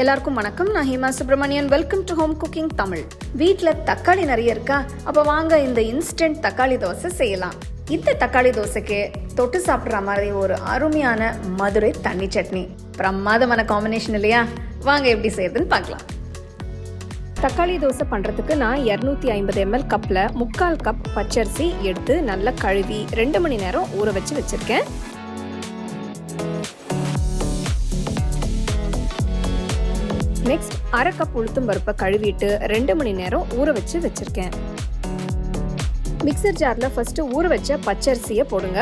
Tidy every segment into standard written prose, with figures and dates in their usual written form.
எல்லாருக்கும் வணக்கம். நான் Hema Subramanian. Welcome to home cooking Tamil. வீட்டில் தக்காளி நிறைய இருக்கா? அப்போ வாங்க இந்த இன்ஸ்டன்ட் தக்காளி தோசை செய்யலாம். இந்த தக்காளி தோசைக்கு தொட்டு சாப்பிட்ற மாதிரி ஒரு அருமையான மதுரை தண்ணி சட்னி. பிரமாதமான காம்பினேஷன் இல்லையா? வாங்க எப்படி செய்யறதுன்னு பார்க்கலாம். தக்காளி தோசை பண்ணுறதுக்கு நான் 250 ml கப்பில் 3/4 கப் பச்சரிசி எடுத்து நல்லா கழுவி 2 மணி நேரம் ஊற வச்சுருக்கேன். நெக்ஸ்ட் 1/2 கப் உளுத்தம் பருப்பை கழுவிட்டு 2 மணி நேரம் ஊற வச்சிருக்கேன். மிக்சர் ஜாரில் ஃபர்ஸ்ட் ஊற வச்ச பச்சரிசியை போடுங்க.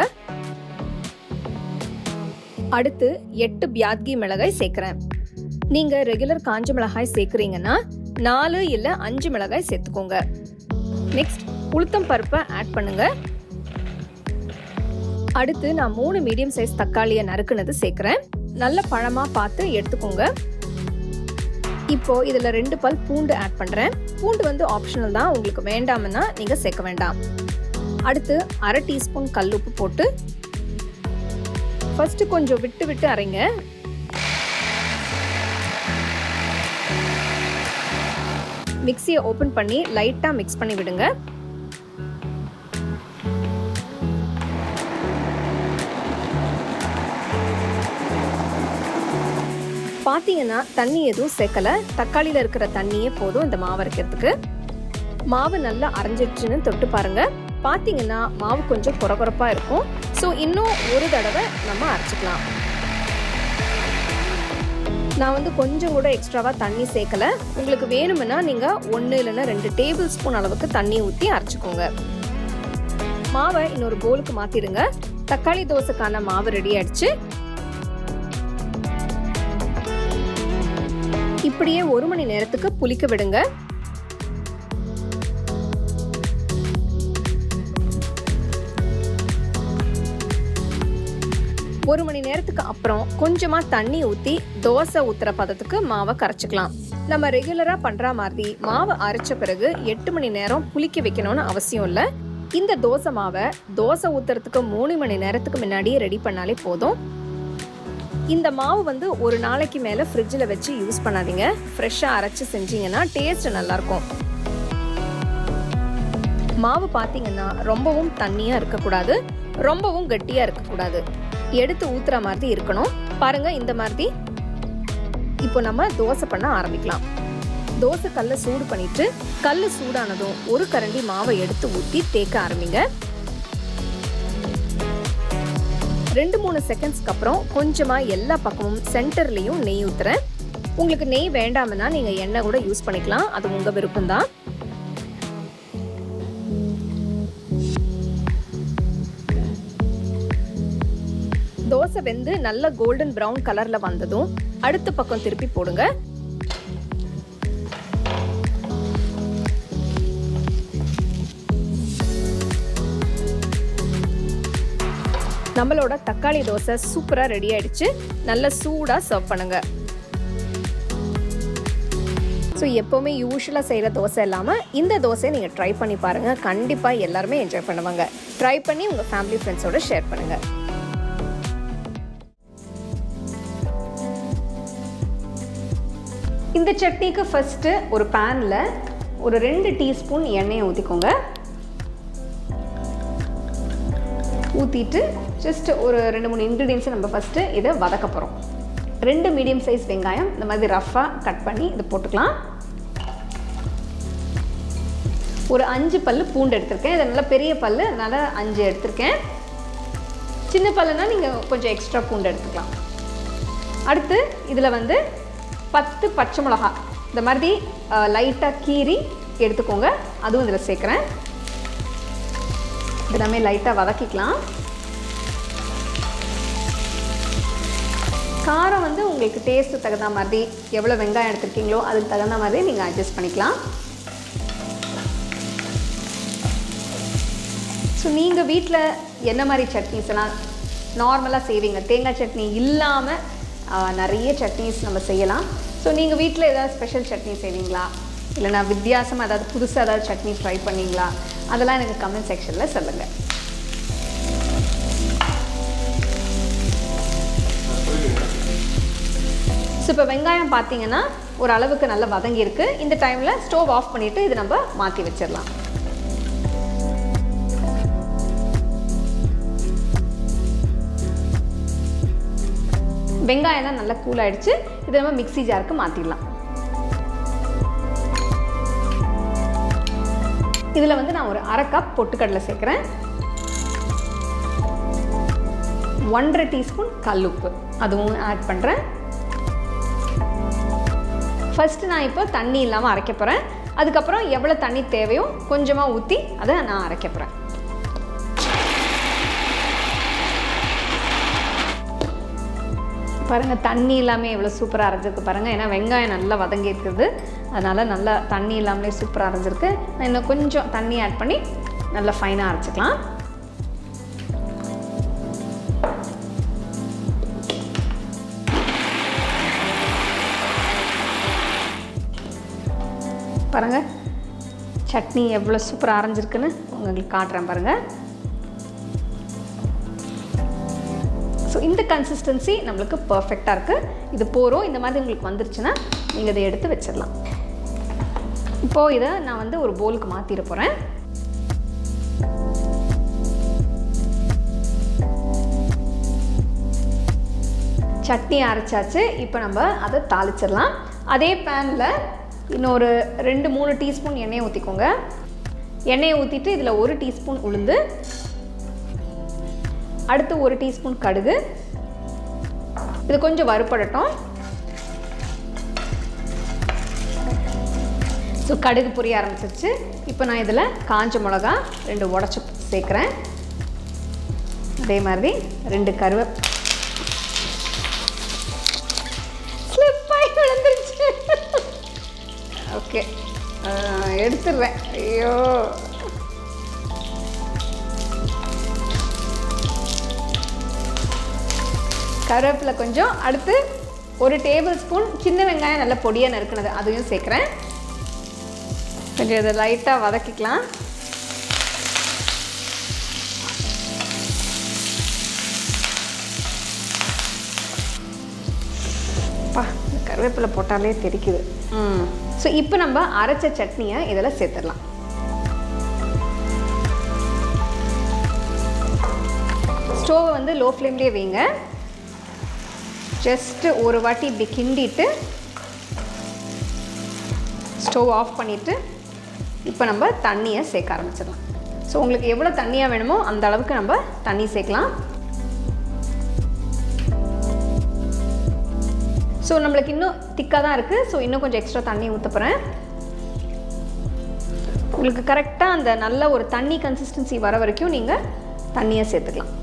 அடுத்து 8 பியாத்கி மிளகாய் சேர்க்கிறேன். நீங்க ரெகுலர் காஞ்ச மிளகாய் சேர்க்குறீங்கன்னா 4 இல்ல 5 மிளகாய் சேர்த்துக்கோங்க. நெக்ஸ்ட் உளுத்தம் பருப்பை ஆட் பண்ணுங்க. அடுத்து நான் 3 மீடியம் சைஸ் தக்காளியை நறுக்குனது சேர்க்கிறேன். நல்ல பழமா பார்த்து எடுத்துக்கோங்க. இப்போ இதுல 2 பல் பூண்டு ஆட் பண்றேன். பூண்டு ஆப்ஷனல் தான், உங்களுக்கு வேண்டாம்னா நீங்க சேர்க்க வேண்டாம். அடுத்து 1/2 டீஸ்பூன் கல்லுப்பு போட்டு ஃபர்ஸ்ட் கொஞ்சம் விட்டு அரைங்க. மிக்ஸியை ஓபன் பண்ணி லைட்டா மிக்ஸ் பண்ணி விடுங்க. பார்த்தீங்கன்னா தண்ணி எதுவும் சேர்க்கல, தக்காளியில் இருக்கிற தண்ணியே போதும் இந்த மாவு அரைக்கிறதுக்கு. மாவு நல்லா அரைஞ்சிடுச்சுன்னு தொட்டு பாருங்க. பார்த்தீங்கன்னா மாவு கொஞ்சம் குறகுறப்பாக இருக்கும். ஸோ இன்னும் ஒரு தடவை நம்ம அரைச்சிக்கலாம். நான் கொஞ்சம் கூட எக்ஸ்ட்ராவாக தண்ணி சேர்க்கல. உங்களுக்கு வேணும்னா நீங்கள் 1 இல்லைன்னா 2 டேபிள் ஸ்பூன் அளவுக்கு தண்ணி ஊற்றி அரைச்சிக்கோங்க. மாவை இன்னொரு போலுக்கு மாற்றிடுங்க. தக்காளி தோசைக்கான மாவு ரெடி ஆயிடுச்சு. இப்படியே 1 மணி நேரத்துக்கு புளிக்க விடுங்க. ஒரு மணி நேரத்துக்கு அப்புறம் கொஞ்சமா தண்ணி ஊத்தி தோசை ஊத்துற பதத்துக்கு மாவை கரைச்சிக்கலாம். நம்ம ரெகுலரா பண்ற மாதிரி மாவை அரைச்ச பிறகு 8 மணி நேரம் புளிக்க வைக்கணும்னு அவசியம் இல்லை. இந்த தோசை மாவை தோசை ஊத்துறதுக்கு 3 மணி நேரத்துக்கு முன்னாடியே ரெடி பண்ணாலே போதும். இந்த மாவு ஒரு நாளைக்கு மேலே ஃப்ரிட்ஜில் வச்சு யூஸ் பண்ணாதீங்க. ஃப்ரெஷ்ஷாக அரைச்சி செஞ்சீங்கன்னா டேஸ்ட் நல்லாயிருக்கும். மாவு பார்த்தீங்கன்னா ரொம்பவும் தண்ணியாக இருக்கக்கூடாது, ரொம்பவும் கட்டியாக இருக்கக்கூடாது. எடுத்து ஊற்றுற மாதிரி இருக்கணும். பாருங்க இந்த மாதிரி. இப்போ நம்ம தோசை பண்ண ஆரம்பிக்கலாம். தோசை கல்லை சூடு பண்ணிட்டு கல் சூடானதும் 1 கரண்டி மாவை எடுத்து ஊற்றி தேக்க ஆரம்பிங்க. 2-3 செகண்ட்ஸ்க்கு அப்புறம் கொஞ்சமா எல்லா பக்கமும் சென்டர்லயும் நெய் ஊத்துறேன். உங்களுக்கு நெய் வேண்டாம்னா நீங்க எண்ணெய் கூட யூஸ் பண்ணிக்கலாம், அது உங்க விருப்பம் தான். தோசை வெந்து நல்ல கோல்டன் பிரவுன் கலர்ல வந்ததும் அடுத்த பக்கம் திருப்பி போடுங்க. நம்மளோட தக்காளி தோசை சூப்பரா ரெடி ஆயிடுச்சு. நல்ல சூடா சர்வ் பண்ணுங்க. ஸோ எப்போவுமே யூஸ்வலாக செய்கிற தோசை இல்லாமல் இந்த தோசையை நீங்கள் ட்ரை பண்ணி பாருங்கள். கண்டிப்பாக எல்லாருமே என்ஜாய் பண்ணுவாங்க. ட்ரை பண்ணி உங்கள் ஃபேமிலி ஃப்ரெண்ட்ஸோட ஷேர் பண்ணுங்கள். இந்த சட்னிக்கு ஃபர்ஸ்ட்டு ஒரு பேனில் ஒரு 2 டீஸ்பூன் எண்ணெயை ஊற்றிக்கோங்க. ஊற்றிட்டு ஜஸ்ட் ஒரு 2-3 இன்க்ரீடியன்ஸை நம்ம ஃபஸ்ட்டு இதை வதக்க போகிறோம். 2 மீடியம் சைஸ் வெங்காயம் இந்த மாதிரி ரஃப்பாக கட் பண்ணி இதை போட்டுக்கலாம். ஒரு 5 பல்லு பூண்டு எடுத்திருக்கேன். இது நல்லா பெரிய பல்லு, அதனால் 5 எடுத்திருக்கேன். சின்ன பல்லுனா நீங்கள் கொஞ்சம் எக்ஸ்ட்ரா பூண்டு எடுத்துக்கலாம். அடுத்து இதில் 10 பச்சை மிளகா இந்த மாதிரி லைட்டாக கீரி எடுத்துக்கோங்க. அதுவும் இதில் சேர்க்குறேன். இதெல்லாமே லைட்டாக வதக்கிக்கலாம். காரம் உங்களுக்கு டேஸ்ட்டு தகுந்த மாதிரி எவ்வளோ வெங்காயம் எடுத்துருக்கீங்களோ அதுக்கு தகுந்த மாதிரி நீங்கள் அட்ஜஸ்ட் பண்ணிக்கலாம். ஸோ நீங்கள் வீட்டில் என்ன மாதிரி சட்னிஸ் எல்லாம் நார்மலாக செய்வீங்க? தேங்காய் சட்னி இல்லாமல் நிறைய சட்னிஸ் நம்ம செய்யலாம். ஸோ நீங்கள் வீட்டில் ஏதாவது ஸ்பெஷல் சட்னி செய்வீங்களா? இல்லைனா வித்தியாசமாக ஏதாவது புதுசாக ஏதாவது சட்னி ட்ரை பண்ணிங்களா? அதெல்லாம் எனக்கு கமெண்ட் செக்ஷனில் சொல்லுங்கள். ஸோ இப்போ வெங்காயம் பார்த்தீங்கன்னா ஒரு அளவுக்கு நல்லா வதங்கியிருக்கு. இந்த டைமில் ஸ்டவ் ஆஃப் பண்ணிவிட்டு இது நம்ம மாற்றி வச்சிடலாம். வெங்காயம்லாம் நல்லா கூல் ஆகிடுச்சு. இதை நம்ம மிக்ஸி ஜாருக்கு மாற்றிடலாம். இதில் வந்து நான் ஒரு அரை கப் பொட்டுக்கடலை சேர்க்குறேன். 1.5 டீஸ்பூன் கல்லுப்பு அதுவும் ஆட் பண்ணுறேன். ஃபஸ்ட்டு நான் இப்போ தண்ணி இல்லாமல் அரைக்க போகிறேன். அதுக்கப்புறம் எவ்வளோ தண்ணி தேவையோ கொஞ்சமாக ஊற்றி அதை நான் அரைக்க போகிறேன். பாருங்கள், தண்ணி இல்லாமல் எவ்வளோ சூப்பராக அரைஞ்சிருக்கு பாருங்கள். ஏன்னா வெங்காயம் நல்லா வதங்கி இருக்குது, அதனால் நல்லா தண்ணி இல்லாமலே சூப்பராக அரைஞ்சிருக்கு. நான் இன்னும் கொஞ்சம் தண்ணி ஆட் பண்ணி நல்லா ஃபைனாக அரைச்சிக்கலாம். பாருங்கள் சட்னி எவ்வளோ சூப்பராக அரைஞ்சிருக்குன்னு உங்களுக்கு காட்டுறேன் பாருங்கள். ஸோ இந்த கன்சிஸ்டன்சி நம்மளுக்கு பர்ஃபெக்டாக இருக்குது. இது போகிறோம். இந்த மாதிரி உங்களுக்கு வந்துருச்சுன்னா நீங்கள் இதை எடுத்து வச்சிடலாம். இப்போது இதை நான் வந்து ஒரு பவுலுக்கு மாற்றிட போகிறேன். சட்னி அரைச்சாச்சு. இப்போ நம்ம அதை தாளிச்சிடலாம். அதே பேனில் இன்னொரு 2-3 டீஸ்பூன் எண்ணெயை ஊற்றிக்கோங்க. எண்ணெயை ஊற்றிட்டு இதில் 1 டீஸ்பூன் உளுந்து, அடுத்து 1 டீஸ்பூன் கடுகு. இது கொஞ்சம் வறுபடட்டும். ஸோ கடுகு பொரிய ஆரம்பிச்சிருச்சு. இப்போ நான் இதில் காஞ்ச மிளகா 2 உடச்சி சேர்க்குறேன். அதே மாதிரி 2 ஸ்லிப்பாகி விழுந்துருச்சு. ஓகே, எடுத்துடுறேன். ஐயோ, கருவேப்பிலை கொஞ்சம், அடுத்து 1 டேபிள் ஸ்பூன் சின்ன வெங்காயம் நல்ல பொடியாக நறுக்குனது அதையும் சேர்க்குறேன். கொஞ்சம் இதை லைட்டாக வதக்கிக்கலாம். கருவேப்பிலை போட்டாலே தெரிக்குது. ஸோ இப்போ நம்ம அரைச்ச சட்னியை இதில் சேர்த்துடலாம். ஸ்டோவை வந்து லோ ஃப்ளேம்லேயே வைங்க. ஜஸ்ட்டு ஒரு வாட்டி இப்படி கிண்டிட்டு ஸ்டவ் ஆஃப் பண்ணிவிட்டு இப்போ நம்ம தண்ணியை சேர்க்க ஆரம்பிச்சிடலாம். ஸோ உங்களுக்கு எவ்வளோ தண்ணியாக வேணுமோ அந்த அளவுக்கு நம்ம தண்ணி சேர்க்கலாம். ஸோ நம்மளுக்கு இன்னும் திக்காக தான் இருக்குது. ஸோ இன்னும் கொஞ்சம் எக்ஸ்ட்ரா தண்ணி ஊற்ற போகிறேன். உங்களுக்கு கரெக்டாக அந்த நல்ல ஒரு தண்ணி கன்சிஸ்டன்சி வர வரைக்கும் நீங்கள் தண்ணியை சேர்த்துக்கலாம்.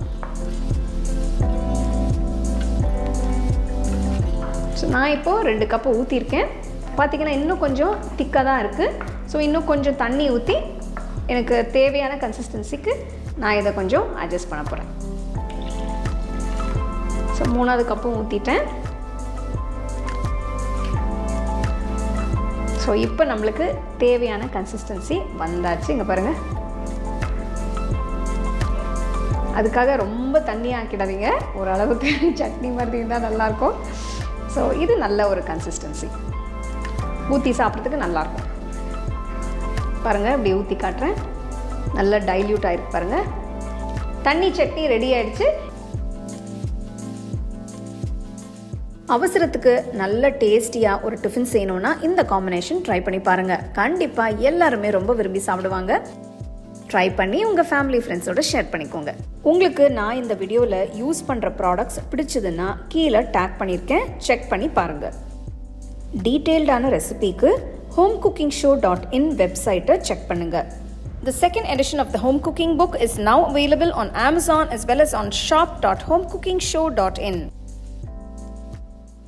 ஸோ நான் இப்போது 2 கப்பு ஊற்றிருக்கேன். பார்த்திங்கன்னா இன்னும் கொஞ்சம் திக்காக தான் இருக்குது. ஸோ இன்னும் கொஞ்சம் தண்ணி ஊற்றி எனக்கு தேவையான கன்சிஸ்டன்சிக்கு நான் இதை கொஞ்சம் அட்ஜஸ்ட் பண்ண போகிறேன். ஸோ 3வது கப்பும் ஊற்றிட்டேன். ஸோ இப்போ நம்மளுக்கு தேவையான கன்சிஸ்டன்சி வந்தாச்சு. இங்கே பாருங்கள், அதுக்காக ரொம்ப தண்ணி ஆக்கிடாதீங்க. ஓரளவுக்கு சட்னி மாதிரி இருந்தால் நல்லாயிருக்கும். ஸோ இது நல்ல ஒரு கன்சிஸ்டன்சி, ஊற்றி சாப்பிட்றதுக்கு நல்லாயிருக்கும். பாருங்கள், இப்படி ஊற்றி காட்டுறேன். நல்லா டைல்யூட் ஆகிருக்கு பாருங்கள். தண்ணி சட்னி ரெடி ஆகிடுச்சு. அவசரத்துக்கு நல்ல டேஸ்டியாக ஒரு டிஃபின் செய்யணுன்னா இந்த காம்பினேஷன் ட்ரை பண்ணி பாருங்கள். கண்டிப்பாக எல்லாருமே ரொம்ப விரும்பி சாப்பிடுவாங்க. ட்ரை பண்ணி உங்கள் ஃபேமிலி ஃப்ரெண்ட்ஸோட ஷேர் பண்ணிக்கோங்க. உங்களுக்கு நான் இந்த வீடியோவில் யூஸ் பண்ணுற ப்ராடக்ட்ஸ் பிடிச்சதுன்னா கீழே டேக் பண்ணியிருக்கேன், செக் பண்ணி பாருங்கள். டீட்டெயில்டான ரெசிபிக்கு homecookingshow.in வெப்சைட்டை செக் பண்ணுங்கள். The second edition of the home cooking book is now available on Amazon as well as on shop.homecookingshow.in.